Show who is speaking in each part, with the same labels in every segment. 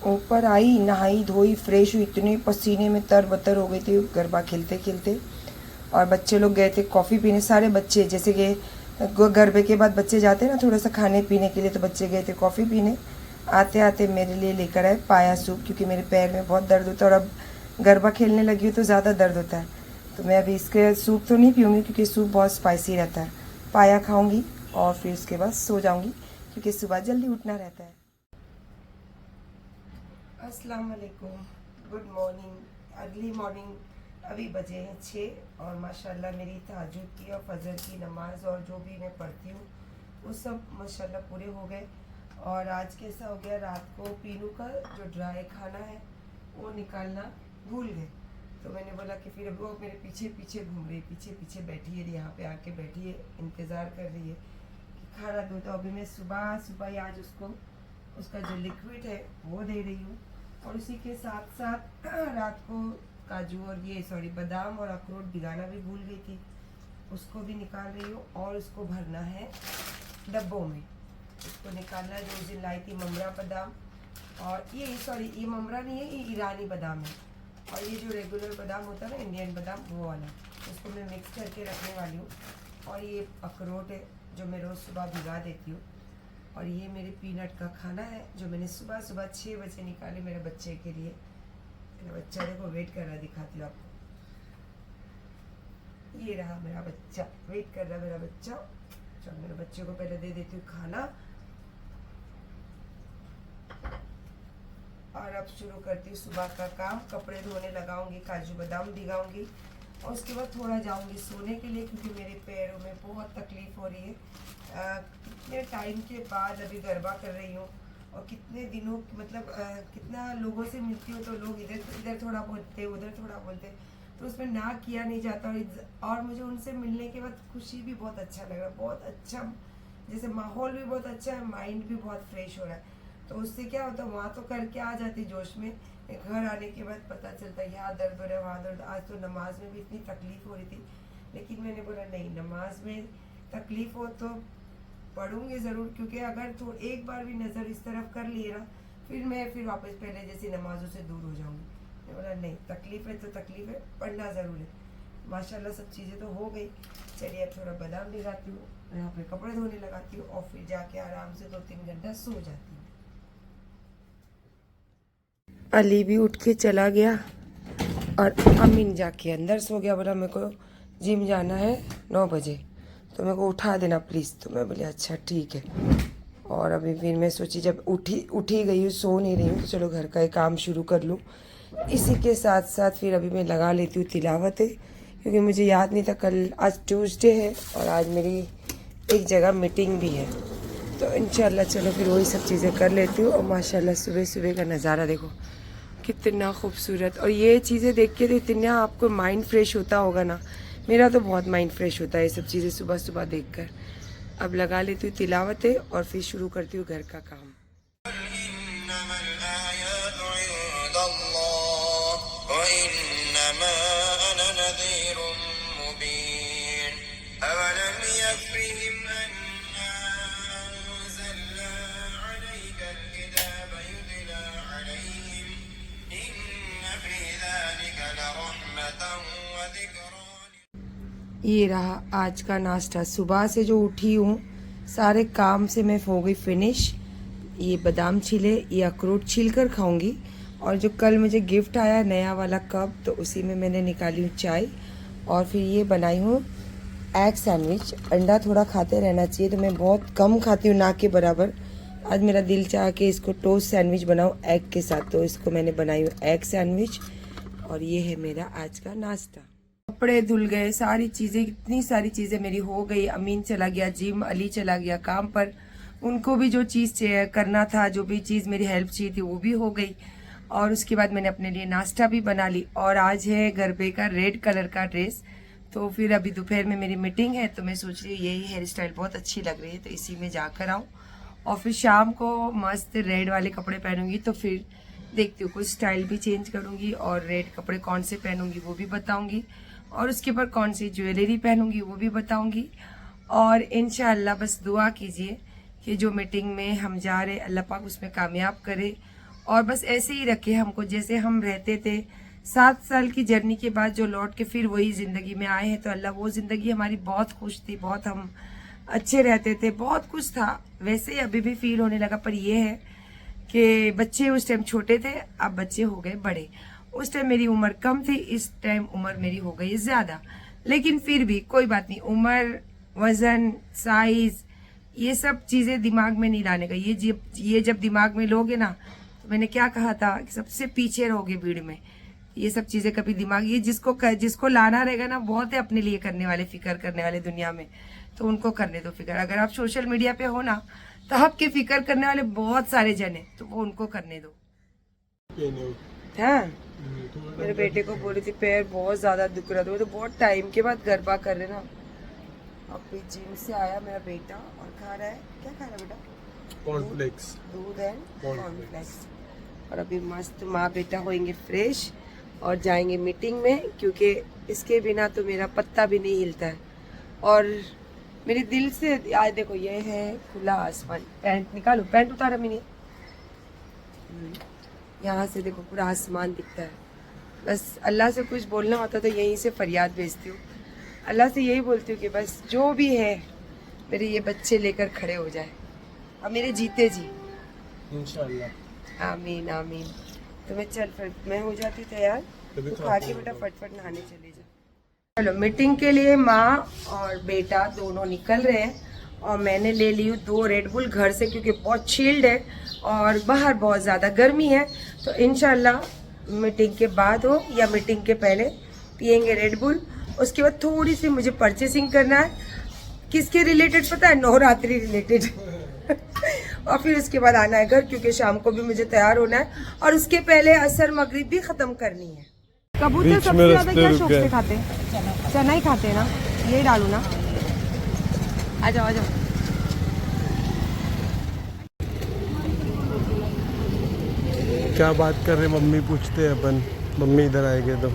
Speaker 1: ऊपर आई, नहाई धोई, फ्रेश हुई, इतने पसीने में तरबतर हो गई थी गरबा खेलते खेलते। और बच्चे लोग गए थे कॉफ़ी पीने, सारे बच्चे, जैसे कि गरबे के बाद बच्चे जाते हैं ना थोड़ा सा खाने पीने के लिए, तो बच्चे गए थे कॉफ़ी पीने। आते आते मेरे लिए लेकर आए पाया सूप, क्योंकि मेरे पैर में बहुत दर्द होता है और अब गरबा खेलने लगी हूँ तो ज़्यादा दर्द होता है। तो मैं अभी इसके सूप तो नहीं पीऊँगी क्योंकि सूप बहुत स्पाइसी रहता है। पाया खाऊँगी और फिर उसके बाद सो जाऊँगी क्योंकि सुबह जल्दी उठना रहता है। अस्सलाम वालेकुम, गुड मॉर्निंग, अर्ली मॉर्निंग। अभी बजे हैं 6 और माशाल्लाह मेरी तहज्जुद की और फजर की नमाज और जो भी मैं पढ़ती हूँ वो सब माशाल्लाह पूरे हो गए। और आज कैसा हो गया, रात को पीनू का जो ड्राई खाना है वो निकालना भूल गए। तो मैंने बोला कि फिर वो मेरे पीछे पीछे घूम रही, पीछे पीछे बैठी है, यहाँ पे आके बैठी है, इंतज़ार कर रही है कि खाना दो। तो अभी मैं सुबह सुबह ही आज उसको उसका जो लिक्विड है वो दे रही हूँ। और उसी के साथ साथ रात को काजू और बादाम और अखरोट भिगाना भी भूल गई थी, उसको भी निकाल रही हूँ। और उसको भरना है डब्बों में, इसको निकालना है। जो उस दिन लाई थी ममरा बादाम, और ये ममरा नहीं है, ये ईरानी बादाम है। और ये जो रेगुलर बादाम होता है ना, इंडियन बादाम, वो वाला, इसको मैं मिक्स करके रखने वाली हूँ। और ये अखरोट है जो मैं रोज़ सुबह भिगा देती हूँ। और ये मेरे पीनट का खाना है जो मैंने सुबह सुबह 6 बजे निकाले मेरे बच्चे के लिए। मेरा बच्चा देखो वेट कर रहा है, दिखाती हूँ आपको। ये रहा मेरा बच्चा, वेट कर रहा है मेरा बच्चा। चलो मेरे बच्चे को पहले दे देती हूँ खाना। और अब शुरू करती हूँ सुबह का काम। कपड़े धोने लगाऊंगी, काजू बादाम भिगाऊंगी और उसके बाद थोड़ा जाऊंगी सोने के लिए क्योंकि मेरे पैरों में बहुत तकलीफ हो रही है। कितने टाइम के बाद अभी गरबा कर रही हूँ और कितने दिनों मतलब कितना लोगों से मिलती हूँ तो लोग इधर इधर थोड़ा बोलते, उधर थोड़ा बोलते, तो उसमें ना किया नहीं जाता। और मुझे उनसे मिलने के बाद खुशी भी बहुत अच्छा लग रहा है, बहुत अच्छा, जैसे माहौल भी बहुत अच्छा है, माइंड भी बहुत फ्रेश हो रहा है। तो उससे क्या होता है, वहाँ तो करके आ जाती जोश में, घर आने के बाद पता चलता है यहाँ दर्द हो रहा है, वहाँ दर्द। आज तो नमाज में भी इतनी तकलीफ हो रही थी, लेकिन मैंने बोला नहीं, नमाज में तकलीफ हो तो पढ़ूंगी ज़रूर, क्योंकि अगर तो एक बार भी नज़र इस तरफ कर लिए ना, फिर वापस पहले जैसी नमाजों से दूर हो जाऊंगी। मैंने बोला नहीं, तकलीफ है तो तकलीफ है, पढ़ना ज़रूर है। माशाल्लाह सब चीज़ें तो हो गई। चलिए अब थोड़ा बादाम भिगाती हूँ, यहाँ पे कपड़े धोने लगाती हूँ और फिर जाके आराम से 2-3 घंटा सो जाती हूँ। अली भी उठ के चला गया और अमीन जाके अंदर सो गया। बोला मेरे को जिम जाना है 9 बजे, तो मेरे को उठा देना प्लीज़। तो मैं बोली अच्छा ठीक है। और अभी फिर मैं सोची जब उठी गई हूँ, सो नहीं रही हूँ, तो चलो घर का ही काम शुरू कर लूँ। इसी के साथ साथ फिर अभी मैं लगा लेती हूँ तिलावत है, क्योंकि मुझे याद नहीं था कल, आज ट्यूसडे है और आज मेरी एक जगह मीटिंग भी है। तो इंशाल्लाह चलो फिर वही सब चीज़ें कर लेती हूँ। और माशाल्लाह सुबह सुबह का नज़ारा देखो कितना खूबसूरत। और ये चीज़ें देख के तो इतना आपको माइंड फ्रेश होता होगा ना, मेरा तो बहुत माइंड फ्रेश होता है ये सब चीज़ें सुबह सुबह देखकर। अब लगा लेती हूँ तिलावत है और फिर शुरू करती हूँ घर का काम। ये रहा आज का नाश्ता। सुबह से जो उठी हूँ सारे काम से मैं हो गई फिनिश। ये बादाम छिले, ये अखरोट छील कर खाऊंगी। और जो कल मुझे गिफ्ट आया नया वाला कप, तो उसी में मैंने निकाली हूँ चाय। और फिर ये बनाई हूँ एग सैंडविच। अंडा थोड़ा खाते रहना चाहिए, तो मैं बहुत कम खाती हूँ, ना के बराबर। आज मेरा दिल चाह के इसको टोस्ट सैंडविच बनाऊँ एग के साथ, तो इसको मैंने बनाई हूँ एग सैंडविच। और ये है मेरा आज का नाश्ता। कपड़े धुल गए, सारी चीज़ें, इतनी सारी चीज़ें मेरी हो गई। अमीन चला गया जिम, अली चला गया काम पर, उनको भी जो चीज़ करना था, जो भी चीज़ मेरी हेल्प चाहिए थी वो भी हो गई। और उसके बाद मैंने अपने लिए नाश्ता भी बना ली। और आज है गरबे का रेड कलर का ड्रेस, तो फिर अभी दोपहर में मेरी मीटिंग है, तो मैं सोच रही हूँ यही हेयर स्टाइल बहुत अच्छी लग रही है, तो इसी में जाकर आऊँ। और फिर शाम को मस्त रेड वाले कपड़े पहनूंगी, तो फिर देखती हूँ कुछ स्टाइल भी चेंज करूँगी और रेड कपड़े कौन से पहनूंगी वो भी बताऊँगी। और उसके ऊपर कौन सी ज्वेलरी पहनूंगी वो भी बताऊंगी। और इंशाअल्लाह बस दुआ कीजिए कि जो मीटिंग में हम जा रहे अल्लाह पाक उसमें कामयाब करे और बस ऐसे ही रखे हमको जैसे हम रहते थे। 7 साल की जर्नी के बाद जो लौट के फिर वही ज़िंदगी में आए हैं, तो अल्लाह वो ज़िंदगी हमारी बहुत खुश थी, बहुत हम अच्छे रहते थे, बहुत कुछ था। वैसे ही अभी भी फील होने लगा, पर ये है कि बच्चे उस टाइम छोटे थे, अब बच्चे हो गए बड़े। उस टाइम मेरी उम्र कम थी, इस टाइम उम्र मेरी हो गई ज़्यादा, लेकिन फिर भी कोई बात नहीं। उम्र, वज़न, साइज़, ये सब चीज़ें दिमाग में नहीं लाने का। ये जब दिमाग में लोगे ना, तो मैंने क्या कहा था कि सबसे पीछे रहोगे भीड़ में। ये सब चीज़ें कभी दिमाग, ये जिसको लाना रहेगा ना, बहुत है अपने लिए करने वाले, फिक्र करने वाले दुनिया में, तो उनको करने दो फिक्र। अगर आप सोशल मीडिया पे हो ना, तो आपके फिक्र करने वाले बहुत सारे जन हैं, तो वो उनको करने दो। हाँ, मेरे बेटे को बोली थी पैर बहुत ज्यादा दुख रहा था, वो तो बहुत टाइम के बाद गरबा कर रहे ना। अभी जिम से आया मेरा बेटा और खा रहा है, क्या खा रहा है बेटा?
Speaker 2: कॉर्नफ्लेक्स,
Speaker 1: दूध एंड कॉर्नफ्लेक्स। और अभी मस्त माँ बेटा होएंगे फ्रेश और जाएंगे मीटिंग में, क्योंकि इसके बिना तो मेरा पत्ता भी नहीं हिलता है। और मेरे दिल से आज देखो, ये है खुला आसमान। पैंट निकालो, पैंट उतारा मैंने, यहाँ से देखो पूरा आसमान दिखता है। बस अल्लाह से कुछ बोलना होता तो यहीं से फरियाद भेजती हूँ, अल्लाह से यही बोलती हूँ कि बस जो भी है मेरे ये बच्चे लेकर खड़े हो जाए और मेरे जीते जी इंशाल्लाह। आमीन आमीन। तो मैं चल, फिर मैं हो जाती तैयार, तो खा के बेटा फटफट नहाने चले जा। चलो, मीटिंग के लिए माँ और बेटा दोनों निकल रहे हैं और मैंने ले ली हूँ 2 रेड बुल घर से, क्योंकि बहुत चिल्ड है और बाहर बहुत ज़्यादा गर्मी है। तो इंशाल्लाह मीटिंग के बाद हो या मीटिंग के पहले पियेंगे रेड बुल। उसके बाद थोड़ी सी मुझे परचेसिंग करना है, किसके रिलेटेड पता है? नवरात्रि रिलेटेड और फिर उसके बाद आना है घर, क्योंकि शाम को भी मुझे तैयार होना है और उसके पहले असर मगरिब भी ख़त्म करनी है। कबूतर सबसे ज्यादा क्या शौक से खाते हैं? चना ही खाते हैं ना, ये डालू ना। आ जाओ आ जाओ।
Speaker 2: क्या बात कर रहे मम्मी, पूछते हैं अपन, मम्मी इधर आएंगे तो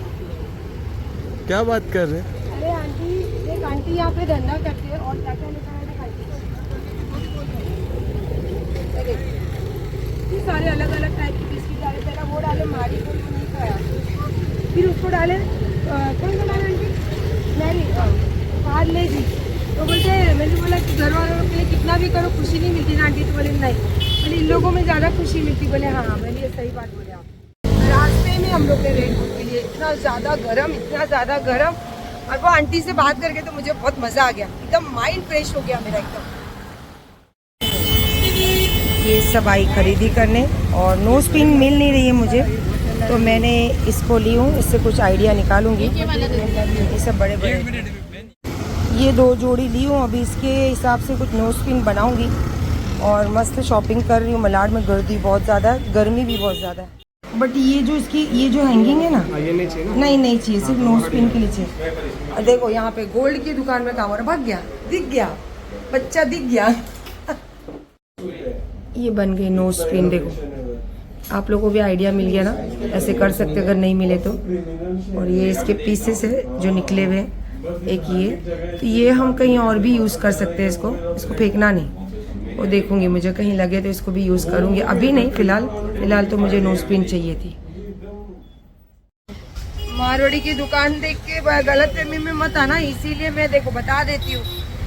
Speaker 2: क्या बात कर रहे?
Speaker 1: अरे आंटी, एक आंटी यहाँ पे धंधा करती है और क्या क्या लिखा है ये सारे अलग अलग टाइप के बिस्किट डाले, पहले वो डाले मारी को नहीं खाया, फिर उसको डाले कौन सा डाले आंटी? मैरी पार्ले जी। तो बोलते मैंने बोला कि घर वालों के लिए कितना भी करो खुशी नहीं मिलती ना आंटी? तो बोले नहीं, बोले इन लोगों में ज़्यादा खुशी मिलती। बोले हाँ, मैंने ये सही बात बोले आप। रास्ते में हम लोग ने रेड बुल के लिए इतना ज़्यादा गर्म, और वो आंटी से बात करके तो मुझे बहुत मज़ा आ गया, एकदम माइंड फ्रेश हो गया मेरा एकदम। ये सब आई खरीदी करने और नोज पिन मिल नहीं रही है मुझे, तो मैंने इसको ली हूँ, इससे कुछ आइडिया निकालूंगी। ये सब बड़े बड़े, ये 2 जोड़ी ली हूँ, अभी इसके हिसाब से कुछ नोज पिन बनाऊंगी। और मस्त शॉपिंग कर रही हूँ। मलाड में गर्दी बहुत ज़्यादा है, गर्मी भी बहुत ज़्यादा है। बट ये जो हैंगिंग है ना, ये नहीं चाहिए ना? नहीं चाहिए, सिर्फ नोज पिन के लिए चाहिए। और देखो यहाँ पे गोल्ड की दुकान में काम हो रहा, भाग गया, दिख गया बच्चा, दिख गया। ये बन गई नोज पिन, देखो आप लोगों को भी आइडिया मिल गया ना, ऐसे कर सकते अगर नहीं मिले तो। और ये इसके पीसेस है जो निकले हुए, एक ये, तो ये हम कहीं और भी यूज़ कर सकते हैं। इसको फेंकना नहीं, वो देखूंगी, मुझे कहीं लगे तो इसको भी यूज़ करूंगी, अभी नहीं, फिलहाल तो मुझे नोज पिन चाहिए थी। मारवाड़ी की दुकान देख के गलतफहमी में मत आना, इसीलिए मैं देखो बता देती हूँ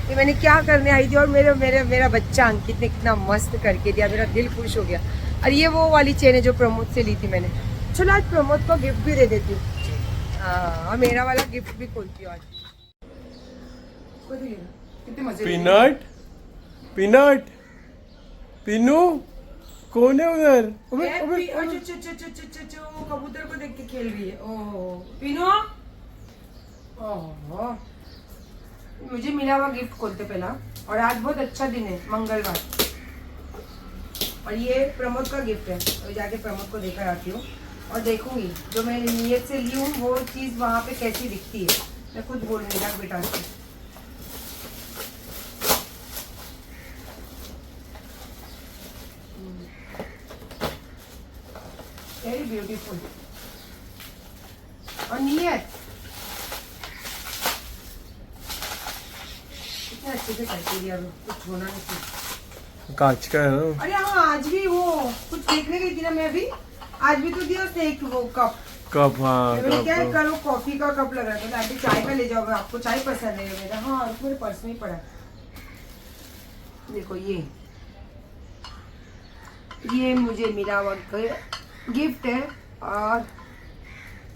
Speaker 1: कि मैंने क्या करने आई थी। और मेरा बच्चा अंकित ने कितना मस्त करके दिया, मेरा दिल खुश हो गया। और ये वो वाली चेन है जो प्रमोद से ली थी मैंने। चलो आज प्रमोद को गिफ्ट भी दे देती हूँ, हाँ, और मेरा वाला गिफ्ट भी खोलती हूँ आज। कितने मजे। पीनट पीनू कौन है उधर? कबूतर को देख के खेल रही है। ओह पीनू, ओह मुझे मिला हुआ गिफ्ट खोलते पहला। और आज बहुत अच्छा दिन है, मंगलवार, और ये प्रमोद का गिफ्ट है। तो जाके प्रमोद को देकर आती हूँ और देखूंगी जो मैं नियत से ली हूँ वो चीज़ वहाँ पे कैसी दिखती है। मैं खुद बोलने लगा बेटा से। Very beautiful. और नियत कितने अच्छे से करती दिया, कुछ होना नहीं चाहिए।
Speaker 2: कांच का है ना।
Speaker 1: अरे हाँ, आज भी वो कुछ देखने गई थी ना मैं भी, आज भी तो दिया उसने एक वो कप।
Speaker 2: कप, हाँ
Speaker 1: मैंने क्या
Speaker 2: कप।
Speaker 1: करो, कॉफी का कप लग रहा था, आंटी चाय का ले जाओगे, आपको चाय पसंद है मेरा? हाँ, मेरे पर्स में ही पड़ा है। देखो ये मुझे मिला हुआ गिफ्ट है, और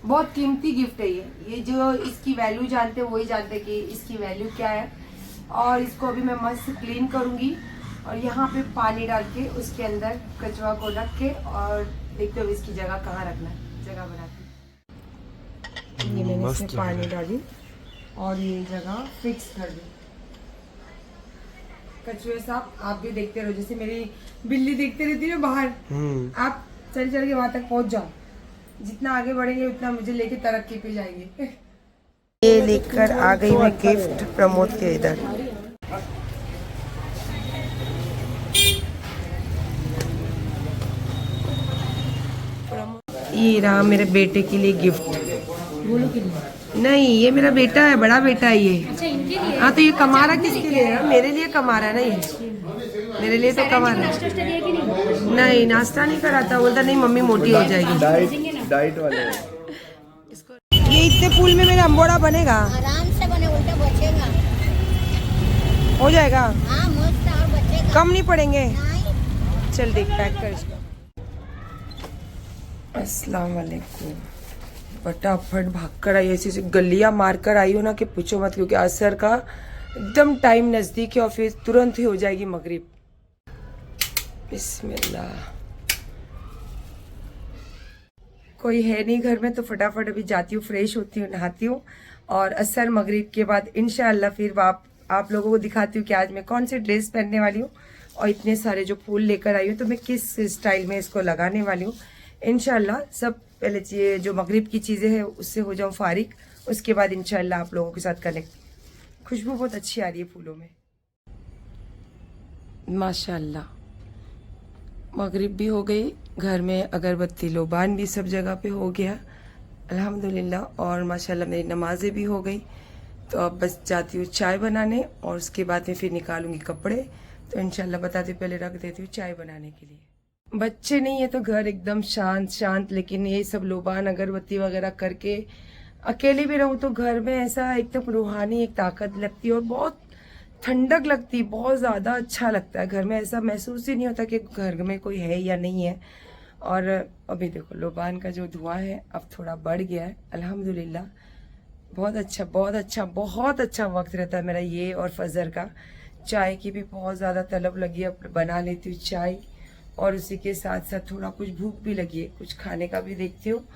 Speaker 1: बहुत कीमती गिफ्ट है ये जो इसकी वैल्यू जानते हैं वही जानते हैं कि इसकी वैल्यू क्या है। और इसको अभी मैं मस्त क्लीन करूंगी, और यहाँ पे पानी डाल के उसके अंदर कचवा को रख के, और देखते हो इसकी जगह कहाँ रखना है, जगह बनाती। ये मैंने
Speaker 2: मस्त
Speaker 1: इसमें
Speaker 2: लग रहा
Speaker 1: पानी
Speaker 2: है।
Speaker 1: डाली और ये जगह फिक्स कर दी। कछुए साहब आप भी देखते रहो, जैसे मेरी बिल्ली देखते रहती है ना बाहर, आप चल के वहां तक पहुंच जाओ। जितना आगे बढ़ेंगे उतना मुझे लेके तरक्की पे जाएंगे। ये लेकर आ गई मैं गिफ्ट प्रमोद के इधर। ये रहा मेरे बेटे के लिए गिफ्ट। नहीं, ये मेरा बेटा है, बड़ा बेटा है ये।
Speaker 3: अच्छा, इनके लिए?
Speaker 1: हाँ, तो ये कमा रहा किसके लिए है? मेरे लिए कमा रहा है ना ये, मेरे लिए तो कमा रहा है।
Speaker 3: नाश्ता दिया कि नहीं?
Speaker 1: नहीं, नाश्ता नहीं कराता, बोलता नहीं मम्मी मोटी हो जाएगी।
Speaker 2: डाइट वाले।
Speaker 1: ये इतने फूल में मेरा अंबोड़ा बनेगा?
Speaker 4: आराम से बने, उल्टा बचेगा।
Speaker 1: हो जाएगा?
Speaker 4: हाँ, मस्त और बचेगा।
Speaker 1: कम नहीं पड़ेंगे?
Speaker 4: नहीं,
Speaker 1: चल देख, पैक कर इसको। अस्सलाम वालेकुम। फटाफट भाग कर आई, ऐसी गलियां मार कर आई हो ना कि पूछो मत, क्योंकि असर का एकदम टाइम नजदीक है और फिर तुरंत ही हो जाएगी मगरिब। बिस्मिल्लाह। कोई है नहीं घर में तो फटाफट अभी जाती हूँ, फ्रेश होती हूँ, नहाती हूँ, और असर मगरिब के बाद इंशाअल्लाह फिर आप लोगों को दिखाती हूँ कि आज मैं कौन सी ड्रेस पहनने वाली हूँ, और इतने सारे जो फूल लेकर आई हूँ तो मैं किस स्टाइल में इसको लगाने वाली हूँ। इंशाअल्लाह सब पहले ये जो मगरिब की चीज़ें हैं उससे हो जाऊँ फारिग, उसके बाद इंशाअल्लाह आप लोगों के साथ कनेक्ट। खुशबू बहुत अच्छी आ रही है फूलों में, माशाअल्लाह। मगरिब भी हो गई, घर में अगरबत्ती लोबान भी सब जगह पे हो गया अल्हम्दुलिल्लाह, और माशाल्लाह मेरी नमाजें भी हो गई। तो अब बस जाती हूँ चाय बनाने, और उसके बाद में फिर निकालूंगी कपड़े। तो इंशाल्लाह बताती हूँ, पहले रख देती हूँ चाय बनाने के लिए। बच्चे नहीं है तो घर एकदम शांत शांत, लेकिन ये सब लोबान अगरबत्ती वगैरह करके अकेले भी रहूँ तो घर में ऐसा एकदम रूहानी एक ताकत लगती है, और बहुत ठंडक लगती, बहुत ज़्यादा अच्छा लगता है। घर में ऐसा महसूस ही नहीं होता कि घर में कोई है या नहीं है। और अभी देखो लोबान का जो धुआं है अब थोड़ा बढ़ गया है अल्हम्दुलिल्लाह। बहुत अच्छा बहुत अच्छा बहुत अच्छा वक्त रहता है मेरा ये और फजर का। चाय की भी बहुत ज़्यादा तलब लगी है, अब बना लेती हूँ चाय, और उसी के साथ साथ थोड़ा कुछ भूख भी लगी है, कुछ खाने का भी देखती हूँ,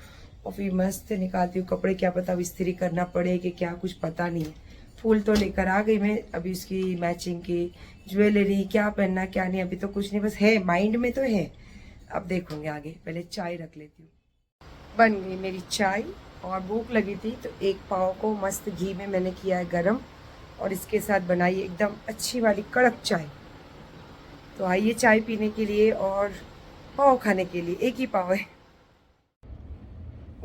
Speaker 1: और फिर मस्त निकालती हूँ कपड़े। क्या पता इस्त्री करना पड़े कि क्या, कुछ पता नहीं है। फूल तो लेकर आ गई मैं, अभी उसकी मैचिंग की ज्वेलरी क्या पहनना क्या नहीं अभी तो कुछ नहीं, बस है माइंड में तो है, अब देखूंगे आगे। पहले चाय रख लेती हूँ। बन गई मेरी चाय, और भूख लगी थी तो एक पाव को मस्त घी में मैंने किया है गरम, और इसके साथ बनाई एकदम अच्छी वाली कड़क चाय। तो आइए चाय पीने के लिए और पाव खाने के लिए। एक ही पाव है।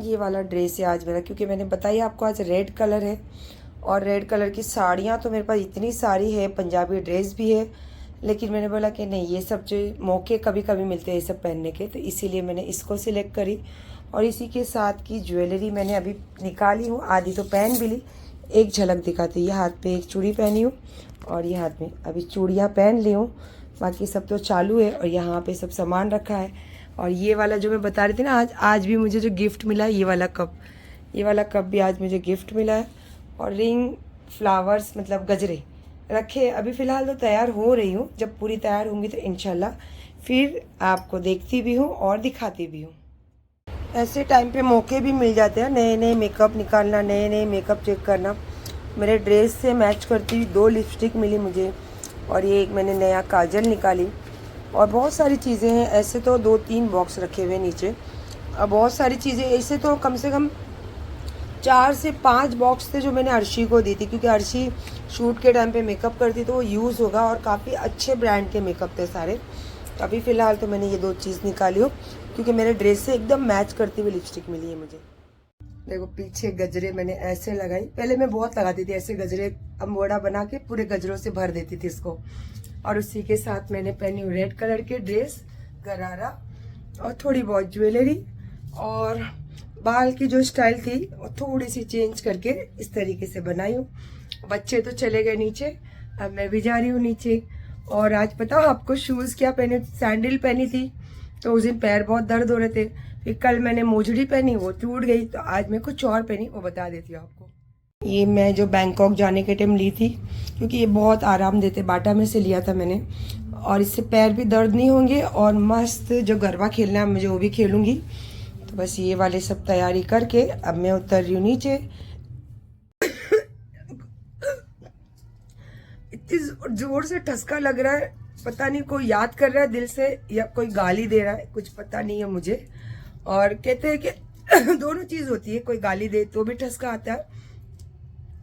Speaker 1: ये वाला ड्रेस है आज मेरा, क्योंकि मैंने बताया आपको आज रेड कलर है, और रेड कलर की साड़ियाँ तो मेरे पास इतनी सारी है, पंजाबी ड्रेस भी है, लेकिन मैंने बोला कि नहीं, ये सब जो मौके कभी कभी मिलते हैं ये सब पहनने के, तो इसीलिए मैंने इसको सिलेक्ट करी। और इसी के साथ की ज्वेलरी मैंने अभी निकाली हूँ, आधी तो पहन भी ली। एक झलक दिखाती, ये हाथ पे एक चूड़ी पहनी हूँ, और ये हाथ में अभी चूड़ियाँ पहन ली हूँ, बाकी सब तो चालू है। और यहाँ पे सब सामान रखा है। और ये वाला जो मैं बता रही थी ना, आज भी मुझे जो गिफ्ट मिला है, ये वाला कप भी आज मुझे गिफ्ट मिला है। और रिंग, फ्लावर्स मतलब गजरे रखे। अभी फ़िलहाल तो तैयार हो रही हूँ, जब पूरी तैयार होंगी तो इंशाल्लाह फिर आपको देखती भी हूँ और दिखाती भी हूँ। ऐसे टाइम पे मौके भी मिल जाते हैं, नए नए मेकअप निकालना, नए नए मेकअप चेक करना। मेरे ड्रेस से मैच करती हुई 2 लिपस्टिक मिली मुझे, और ये एक मैंने नया काजल निकाली, और बहुत सारी चीज़ें हैं। ऐसे तो 2-3 बॉक्स रखे हुए नीचे, अब बहुत सारी चीज़ें ऐसे तो कम से कम 4 से 5 बॉक्स थे जो मैंने अर्शी को दी थी, क्योंकि अर्शी शूट के टाइम पे मेकअप करती तो वो यूज़ होगा, और काफ़ी अच्छे ब्रांड के मेकअप थे सारे। तो अभी फ़िलहाल तो मैंने ये 2 चीज़ निकाली हो, क्योंकि मेरे ड्रेस से एकदम मैच करती हुई लिपस्टिक मिली है मुझे। देखो पीछे गजरे मैंने ऐसे लगाई, पहले मैं बहुत लगाती थी ऐसे गजरे, अम्बोड़ा बना के पूरे गजरों से भर देती थी इसको, और उसी के साथ मैंने पहनी हूँ रेड कलर के ड्रेस, गरारा और थोड़ी बहुत ज्वेलरी, और बाल की जो स्टाइल थी वो थोड़ी सी चेंज करके इस तरीके से बनाई हूँ। बच्चे तो चले गए नीचे, अब मैं भी जा रही हूँ नीचे। और आज पता हो आपको शूज़ क्या पहने, सैंडल पहनी थी तो उस दिन पैर बहुत दर्द हो रहे थे। फिर कल मैंने मोजड़ी पहनी, वो टूट गई, तो आज मैं कुछ और पहनी, वो बता देती हूँ आपको। ये मैं जो बैंकॉक जाने के टाइम ली थी, क्योंकि ये बहुत आराम देते, बाटा में से लिया था मैंने, और इससे पैर भी दर्द नहीं होंगे और मस्त जो गरबा खेलना है मुझे वो भी खेलूँगी। तो बस ये वाले सब तैयारी करके अब मैं उतर रही हूँ नीचे। इतनी जोर से ठसका लग रहा है, पता नहीं कोई याद कर रहा है दिल से या कोई गाली दे रहा है, कुछ पता नहीं है मुझे। और कहते हैं कि दोनों चीज़ होती है, कोई गाली दे तो भी ठसका आता है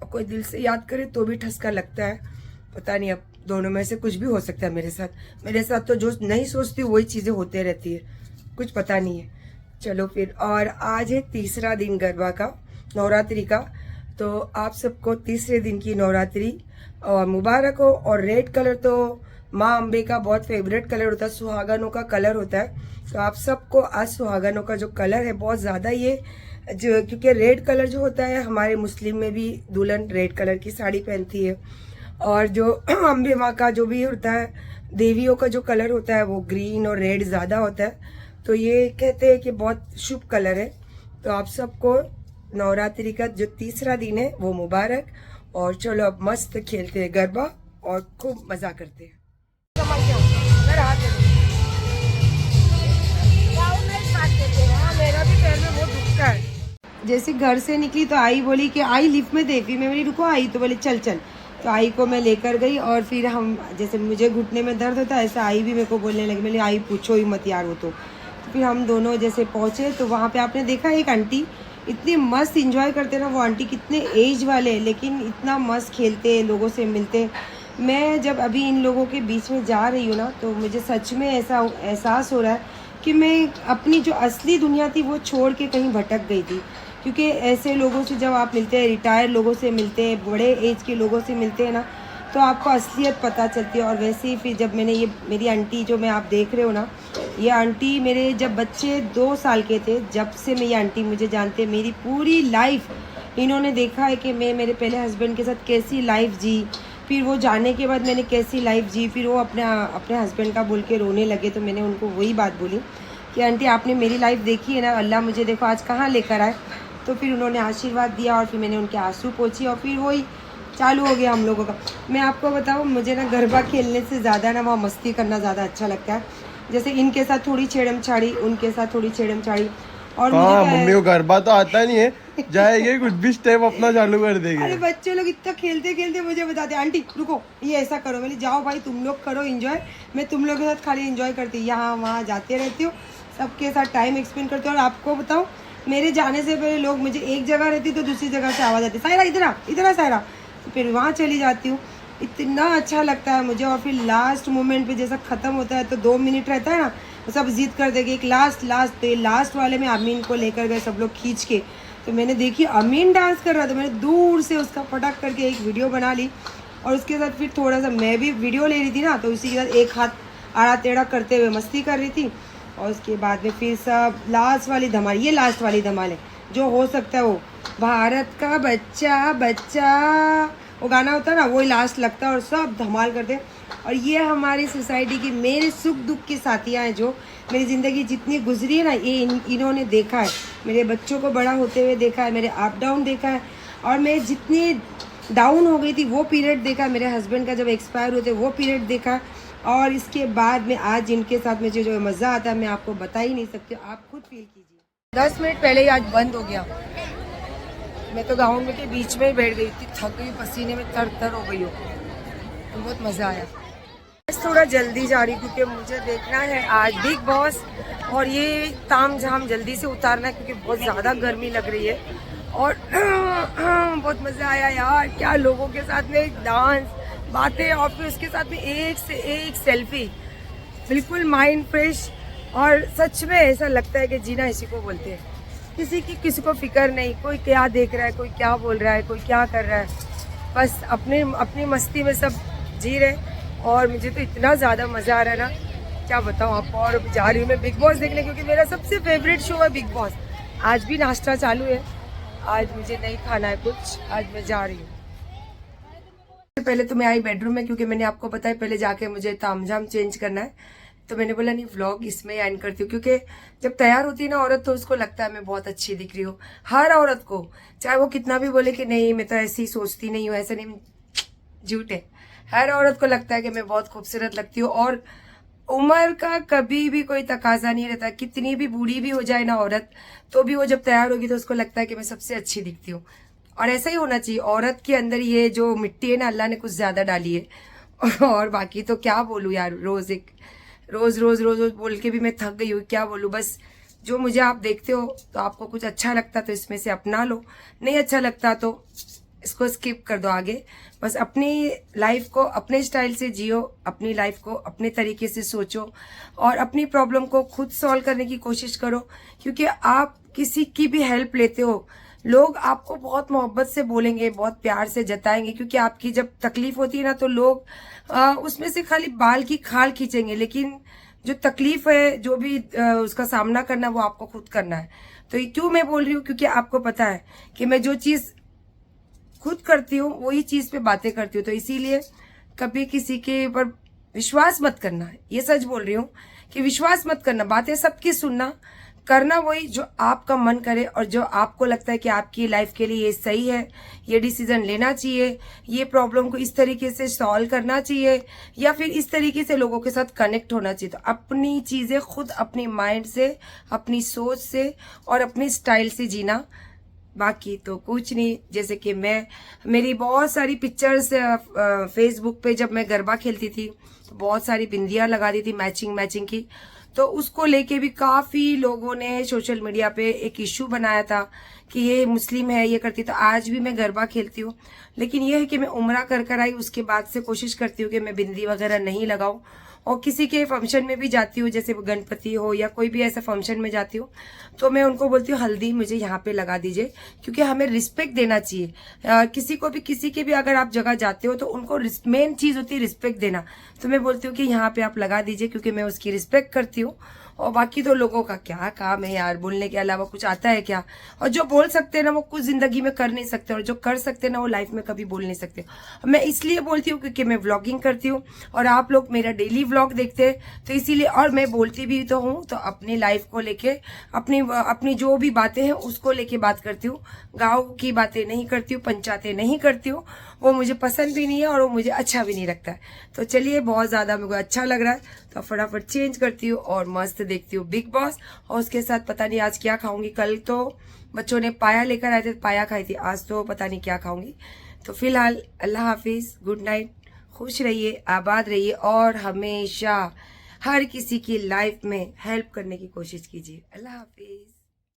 Speaker 1: और कोई दिल से याद करे तो भी ठसका लगता है। पता नहीं, अब दोनों में से कुछ भी हो सकता है मेरे साथ तो जो नहीं सोचती वही चीज़ें होते रहती है, कुछ पता नहीं है। चलो फिर, और आज है तीसरा दिन गरबा का, नवरात्रि का। तो आप सबको तीसरे दिन की नवरात्रि और मुबारक हो। और रेड कलर तो माँ अम्बे का बहुत फेवरेट कलर होता है, सुहागनों का कलर होता है। तो आप सबको आज सुहागनों का जो कलर है बहुत ज़्यादा ये जो, क्योंकि रेड कलर जो होता है हमारे मुस्लिम में भी दुल्हन रेड कलर की साड़ी पहनती है। और जो अम्बे माँ का जो भी होता है, देवियों का जो कलर होता है वो ग्रीन और रेड ज़्यादा होता है। तो ये कहते हैं कि बहुत शुभ कलर है। तो आप सबको नवरात्रि का जो तीसरा दिन है वो मुबारक। और चलो अब मस्त खेलते हैं गरबा और खूब मज़ा करते हैं। मेरा भी पैर में बहुत दुखता है। जैसे घर से निकली तो आई बोली कि आई लिफ्ट में दे, फिर मैं बोली रुको, आई तो बोली चल चल, तो आई को मैं लेकर गई। और फिर हम, जैसे मुझे घुटने में दर्द होता है ऐसा आई भी मेरे को बोलने लगी, मैंने आई पूछो ही मत यार वो तो। फिर हम दोनों जैसे पहुँचे तो वहाँ पे आपने देखा एक आंटी इतनी मस्त इंजॉय करते ना, वो आंटी कितने एज वाले लेकिन इतना मस्त खेलते, लोगों से मिलते। मैं जब अभी इन लोगों के बीच में जा रही हूँ ना तो मुझे सच में ऐसा एहसास हो रहा है कि मैं अपनी जो असली दुनिया थी वो छोड़ के कहीं भटक गई थी। क्योंकि ऐसे लोगों से जब आप मिलते हैं, रिटायर लोगों से मिलते हैं, बड़े एज के लोगों से मिलते हैं ना, तो आपको असलियत पता चलती है। और वैसे ही फिर जब मैंने ये मेरी आंटी जो मैं आप देख रहे हो ना, ये आंटी मेरे जब बच्चे 2 साल के थे जब से मैं ये आंटी मुझे जानते, मेरी पूरी लाइफ इन्होंने देखा है कि मैं मेरे पहले हस्बैंड के साथ कैसी लाइफ जी, फिर वो जाने के बाद मैंने कैसी लाइफ जी। फिर वो अपने हस्बैंड का बोल के रोने लगे, तो मैंने उनको वही बात बोली कि आंटी आपने मेरी लाइफ देखी है ना, अल्लाह मुझे देखो आज कहाँ लेकर आए। तो फिर उन्होंने आशीर्वाद दिया और फिर मैंने उनके आंसू पोंछे और फिर वही चालू हो गया हम लोगों का। मैं आपको बताऊँ, मुझे ना गरबा खेलने से ज़्यादा ना वहाँ मस्ती करना ज़्यादा अच्छा लगता है। जैसे इनके साथ थोड़ी छेड़म छाड़ी, उनके साथ थोड़ी छेड़म छाड़ी। और
Speaker 2: हाँ, मम्मी को गरबा तो आता नहीं है, जाएंगे कुछ भी स्टेप अपना चालू कर देंगे।
Speaker 1: अरे बच्चे लोग इतना खेलते खेलते मुझे बताते आंटी रुको ये ऐसा करो, मैंने जाओ भाई तुम लोग करो एंजॉय, मैं तुम लोग के साथ खाली एंजॉय करती, यहाँ वहाँ जाते रहती हूँ, सबके साथ टाइम एक्सपेंड करती हूँ। और आपको बताऊँ, मेरे जाने से पहले लोग, मुझे एक जगह रहती तो दूसरी जगह से आवाज़ आती, सायरा इधर आ, इधर आ सायरा, तो फिर वहाँ चली जाती हूँ। इतना अच्छा लगता है मुझे। और फिर लास्ट मोमेंट पे जैसा ख़त्म होता है तो 2 मिनट रहता है ना, तो सब जिद कर देंगे एक लास्ट वाले में अमीन को लेकर गए सब लोग खींच के। तो मैंने देखी अमीन डांस कर रहा था, मैंने दूर से उसका फटाक करके एक वीडियो बना ली। और उसके साथ फिर थोड़ा सा मैं भी वीडियो ले रही थी ना, तो उसी के साथ एक हाथ आड़ा टेढ़ा करते हुए मस्ती कर रही थी। और उसके बाद में फिर सब लास्ट वाली धमाल, ये लास्ट वाली धमाल है जो हो सकता है वो भारत का बच्चा बच्चा वो गाना होता है ना, वही लास्ट लगता है और सब धमाल करते हैं। और ये हमारी सोसाइटी की मेरे सुख दुख की साथियाँ हैं, जो मेरी ज़िंदगी जितनी गुजरी है ना, ये इन्होंने देखा है, मेरे बच्चों को बड़ा होते हुए देखा है, मेरे अप डाउन देखा है, और मैं जितनी डाउन हो गई थी वो पीरियड देखा, मेरे हस्बैंड का जब एक्सपायर होते वो पीरियड देखा। और इसके बाद में आज इनके साथ मुझे जो मज़ा आता है मैं आपको बता ही नहीं सकती, आप खुद फील कीजिए। 10 मिनट पहले ही आज बंद हो गया, मैं तो गाँव में के बीच में ही बैठ गई थी, थक गई, पसीने में तर हो गई हो, तो बहुत मज़ा आया। बस थोड़ा जल्दी जा रही क्योंकि मुझे देखना है आज बिग बॉस, और ये ताम झाम जल्दी से उतारना है क्योंकि बहुत ज़्यादा गर्मी लग रही है। और बहुत मज़ा आया यार, क्या लोगों के साथ में डांस, बातें, और फिर उसके साथ में एक से एक सेल्फी, बिल्कुल माइंड फ्रेश। और सच में ऐसा लगता है कि जीना इसी को बोलते हैं, किसी को फिक्र नहीं, कोई क्या देख रहा है, कोई क्या बोल रहा है, कोई क्या कर रहा है, बस अपनी मस्ती में सब जी रहे। और मुझे तो इतना ज़्यादा मज़ा आ रहा है ना, क्या बताऊँ आपको। और जा रही हूँ मैं बिग बॉस देखने, क्योंकि मेरा सबसे फेवरेट शो है बिग बॉस। आज भी नाश्ता चालू है, आज मुझे नहीं खाना है कुछ, आज मैं जा रही हूँ। पहले तो मैं आई बेडरूम में, क्योंकि मैंने आपको पता है पहले जाके मुझे तामझाम चेंज करना है, तो मैंने बोला नहीं व्लॉग इसमें एंड करती हूँ, क्योंकि जब तैयार होती है ना औरत तो उसको लगता है मैं बहुत अच्छी दिख रही हूँ। हर औरत को, चाहे वो कितना भी बोले कि नहीं मैं तो ऐसी सोचती नहीं हूँ, ऐसा नहीं, झूठ है। हर औरत को लगता है कि मैं बहुत खूबसूरत लगती हूँ। और उम्र का कभी भी कोई तकाजा नहीं रहता, कितनी भी बूढ़ी भी हो जाए ना औरत, तो भी वो जब तैयार होगी तो उसको लगता है कि मैं सबसे अच्छी दिखती हूँ। और ऐसा ही होना चाहिए। औरत के अंदर ये जो मिट्टी है ना, अल्लाह ने कुछ ज्यादा डाली है। और बाकी तो क्या बोलूँ यार, रोज रोज बोल के भी मैं थक गई हूँ, क्या बोलूँ। बस जो मुझे आप देखते हो तो आपको कुछ अच्छा लगता तो इसमें से अपना लो, नहीं अच्छा लगता तो इसको स्किप कर दो आगे। बस अपनी लाइफ को अपने स्टाइल से जियो, अपनी लाइफ को अपने तरीके से सोचो और अपनी प्रॉब्लम को खुद सॉल्व करने की कोशिश करो। क्योंकि आप किसी की भी हेल्प लेते हो, लोग आपको बहुत मोहब्बत से बोलेंगे, बहुत प्यार से जताएंगे, क्योंकि आपकी जब तकलीफ होती है ना तो लोग उसमें से खाली बाल की खाल खींचेंगे, लेकिन जो तकलीफ है, जो भी उसका सामना करना, वो आपको खुद करना है। तो ये क्यों मैं बोल रही हूँ, क्योंकि आपको पता है कि मैं जो चीज़ खुद करती हूँ वही चीज पे बातें करती हूँ, तो इसीलिए कभी किसी के ऊपर विश्वास मत करना। ये सच बोल रही हूँ कि विश्वास मत करना, बातें सबकी सुनना, करना वही जो आपका मन करे और जो आपको लगता है कि आपकी लाइफ के लिए ये सही है, ये डिसीजन लेना चाहिए, ये प्रॉब्लम को इस तरीके से सॉल्व करना चाहिए, या फिर इस तरीके से लोगों के साथ कनेक्ट होना चाहिए। तो अपनी चीजें खुद अपने माइंड से, अपनी सोच से और अपनी स्टाइल से जीना, बाकी तो कुछ नहीं। जैसे कि मेरी बहुत सारी पिक्चर्स फेसबुक पे जब मैं गरबा खेलती थी तो बहुत सारी बिंदियां लगा दी थी मैचिंग की, तो उसको लेके भी काफी लोगों ने सोशल मीडिया पे एक इश्यू बनाया था कि ये मुस्लिम है, ये करती। तो आज भी मैं गरबा खेलती हूँ, लेकिन ये है कि मैं उम्रा कर आई, उसके बाद से कोशिश करती हूँ कि मैं बिंदी वगैरह नहीं लगाऊं। और किसी के फंक्शन में भी जाती हूँ, जैसे गणपति हो या कोई भी ऐसा फंक्शन में जाती हूँ, तो मैं उनको बोलती हूँ हल्दी मुझे यहाँ पे लगा दीजिए, क्योंकि हमें रिस्पेक्ट देना चाहिए। किसी को भी, किसी के भी अगर आप जगह जाते हो तो उनको मेन चीज होती है रिस्पेक्ट देना। तो मैं बोलती हूँ कि यहाँ पे आप लगा दीजिए, क्योंकि मैं उसकी रिस्पेक्ट करती हूँ। और बाकी तो लोगों का क्या काम है यार, बोलने के अलावा कुछ आता है क्या। और जो बोल सकते हैं ना वो कुछ जिंदगी में कर नहीं सकते, और जो कर सकते हैं ना वो लाइफ में कभी बोल नहीं सकते। मैं इसलिए बोलती हूँ क्योंकि मैं व्लॉगिंग करती हूँ और आप लोग मेरा डेली व्लॉग देखते हैं, तो इसीलिए। और मैं बोलती भी तो हूँ, तो अपनी लाइफ को लेके, अपनी जो भी बातें हैं उसको लेके बात करती हूँ। गाँव की बातें नहीं करती हूँ, पंचायतें नहीं करती हूँ, वो मुझे पसंद भी नहीं है और वो मुझे अच्छा भी नहीं लगता है। तो चलिए, बहुत ज्यादा मेरे को अच्छा लग रहा है तो फटाफट चेंज करती हूँ और मस्त देखती हूँ बिग बॉस। और उसके साथ पता नहीं आज क्या खाऊंगी। कल तो बच्चों ने पाया लेकर आए थे, पाया खाई थी, आज तो पता नहीं क्या खाऊंगी। तो फिलहाल अल्लाह हाफिज, गुड नाइट, खुश रहिए, आबाद रहिए और हमेशा हर किसी की लाइफ में हेल्प करने की कोशिश कीजिए। अल्लाह हाफिज।